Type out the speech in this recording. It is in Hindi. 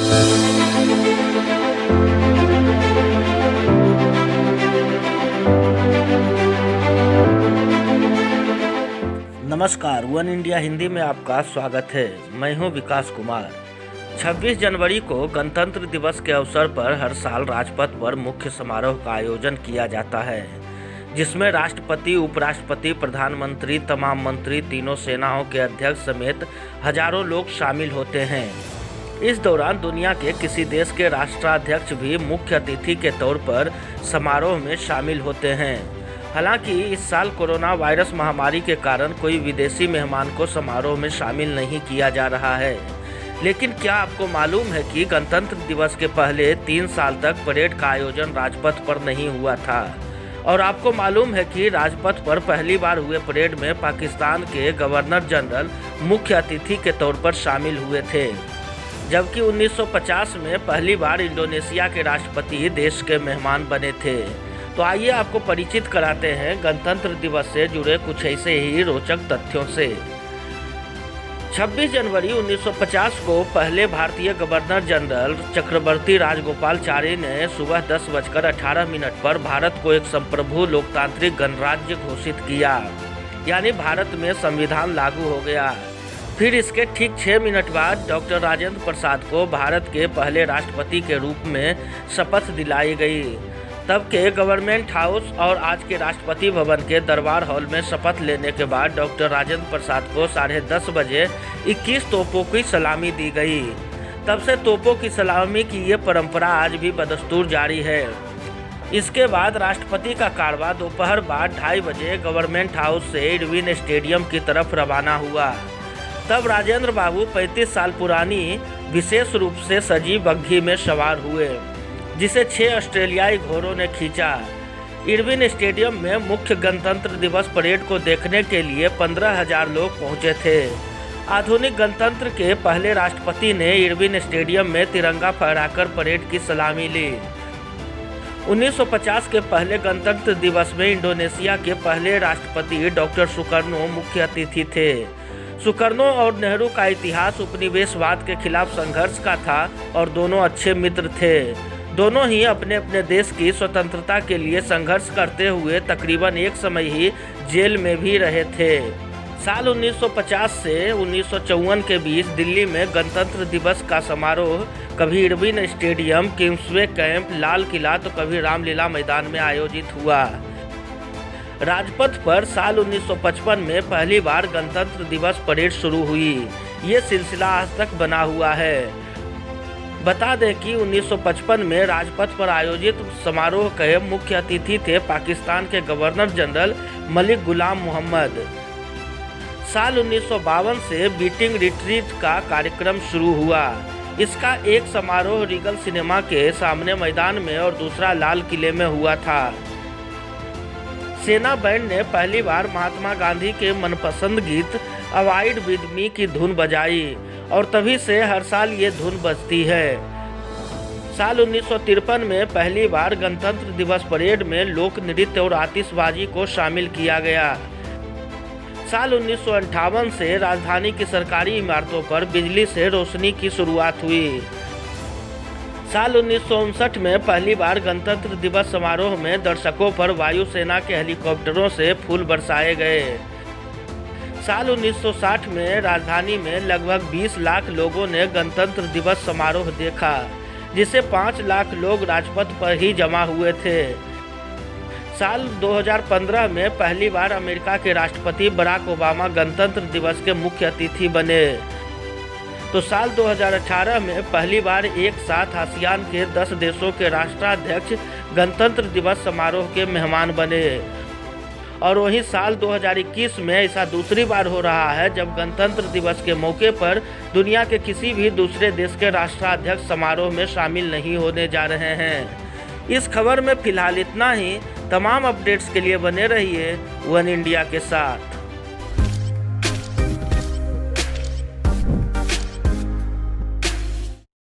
नमस्कार, वन इंडिया हिंदी में आपका स्वागत है। मैं हूं विकास कुमार। 26 जनवरी को गणतंत्र दिवस के अवसर पर हर साल राजपथ पर मुख्य समारोह का आयोजन किया जाता है, जिसमें राष्ट्रपति, उपराष्ट्रपति, प्रधानमंत्री, तमाम मंत्री, तीनों सेनाओं के अध्यक्ष समेत हजारों लोग शामिल होते हैं। इस दौरान दुनिया के किसी देश के राष्ट्राध्यक्ष भी मुख्य अतिथि के तौर पर समारोह में शामिल होते हैं। हालांकि इस साल कोरोना वायरस महामारी के कारण कोई विदेशी मेहमान को समारोह में शामिल नहीं किया जा रहा है। लेकिन क्या आपको मालूम है कि गणतंत्र दिवस के पहले 3 साल तक परेड का आयोजन राजपथ पर नहीं हुआ था? और आपको मालूम है कि राजपथ पर पहली बार हुए परेड में पाकिस्तान के गवर्नर जनरल मुख्य अतिथि के तौर पर शामिल हुए थे, जबकि 1950 में पहली बार इंडोनेशिया के राष्ट्रपति देश के मेहमान बने थे। तो आइए आपको परिचित कराते हैं गणतंत्र दिवस से जुड़े कुछ ऐसे ही रोचक तथ्यों से। 26 जनवरी 1950 को पहले भारतीय गवर्नर जनरल चक्रवर्ती राजगोपालाचारी ने सुबह 10:18 पर भारत को एक संप्रभु लोकतांत्रिक गणराज्य घोषित किया, यानी भारत में संविधान लागू हो गया। फिर इसके ठीक 6 मिनट बाद डॉक्टर राजेंद्र प्रसाद को भारत के पहले राष्ट्रपति के रूप में शपथ दिलाई गई। तब के गवर्नमेंट हाउस और आज के राष्ट्रपति भवन के दरबार हॉल में शपथ लेने के बाद डॉक्टर राजेंद्र प्रसाद को 10:30 बजे 21 तोपों की सलामी दी गई। तब से तोपों की सलामी की ये परंपरा आज भी बदस्तूर जारी है। इसके बाद राष्ट्रपति का कारवा दोपहर बाद 2:30 बजे गवर्नमेंट हाउस से इरविन स्टेडियम की तरफ रवाना हुआ। तब राजेंद्र बाबू 35 साल पुरानी विशेष रूप से सजी बग्घी में सवार हुए, जिसे 6 ऑस्ट्रेलियाई घोड़ों ने खींचा। इरविन स्टेडियम में मुख्य गणतंत्र दिवस परेड को देखने के लिए 15,000 लोग पहुंचे थे। आधुनिक गणतंत्र के पहले राष्ट्रपति ने इरविन स्टेडियम में तिरंगा फहराकर परेड की सलामी ली। 1950 के पहले गणतंत्र दिवस में इंडोनेशिया के पहले राष्ट्रपति डॉक्टर सुकर्नो मुख्य अतिथि थे। सुकर्नो और नेहरू का इतिहास उपनिवेशवाद के खिलाफ संघर्ष का था और दोनों अच्छे मित्र थे। दोनों ही अपने अपने देश की स्वतंत्रता के लिए संघर्ष करते हुए तकरीबन एक समय ही जेल में भी रहे थे। साल 1950 से 1954 के बीच दिल्ली में गणतंत्र दिवस का समारोह कभी Irwin stadium, Kingsway camp, Lal Qila तो कभी रामलीला मैदान में आयोजित हुआ। राजपथ पर साल 1955 में पहली बार गणतंत्र दिवस परेड शुरू हुई। ये सिलसिला आज तक बना हुआ है। बता दें कि 1955 में राजपथ पर आयोजित समारोह के मुख्य अतिथि थे पाकिस्तान के गवर्नर जनरल मलिक गुलाम मोहम्मद। साल 1952 से बीटिंग रिट्रीट का कार्यक्रम शुरू हुआ। इसका एक समारोह रीगल सिनेमा के सामने मैदान में और दूसरा लाल किले में हुआ था। सेना बैंड ने पहली बार महात्मा गांधी के मनपसंद गीत अवॉइड विद मी की धुन बजाई और तभी से हर साल ये धुन बजती है। साल 1953 में पहली बार गणतंत्र दिवस परेड में लोक नृत्य और आतिशबाजी को शामिल किया गया। साल 1958 से राजधानी की सरकारी इमारतों पर बिजली से रोशनी की शुरुआत हुई। साल 1959 में पहली बार गणतंत्र दिवस समारोह में दर्शकों पर वायुसेना के हेलीकॉप्टरों से फूल बरसाए गए। साल 1960 में राजधानी में लगभग 20 लाख लोगों ने गणतंत्र दिवस समारोह देखा, जिसे 5 लाख लोग राजपथ पर ही जमा हुए थे। साल 2015 में पहली बार अमेरिका के राष्ट्रपति बराक ओबामा गणतंत्र दिवस के मुख्य अतिथि बने। तो साल 2018 में पहली बार एक साथ आसियान के 10 देशों के राष्ट्राध्यक्ष गणतंत्र दिवस समारोह के मेहमान बने। और वहीं साल 2021 में ऐसा दूसरी बार हो रहा है जब गणतंत्र दिवस के मौके पर दुनिया के किसी भी दूसरे देश के राष्ट्राध्यक्ष समारोह में शामिल नहीं होने जा रहे हैं। इस खबर में फिलहाल इतना ही। तमाम अपडेट्स के लिए बने रहिए वन इंडिया के साथ।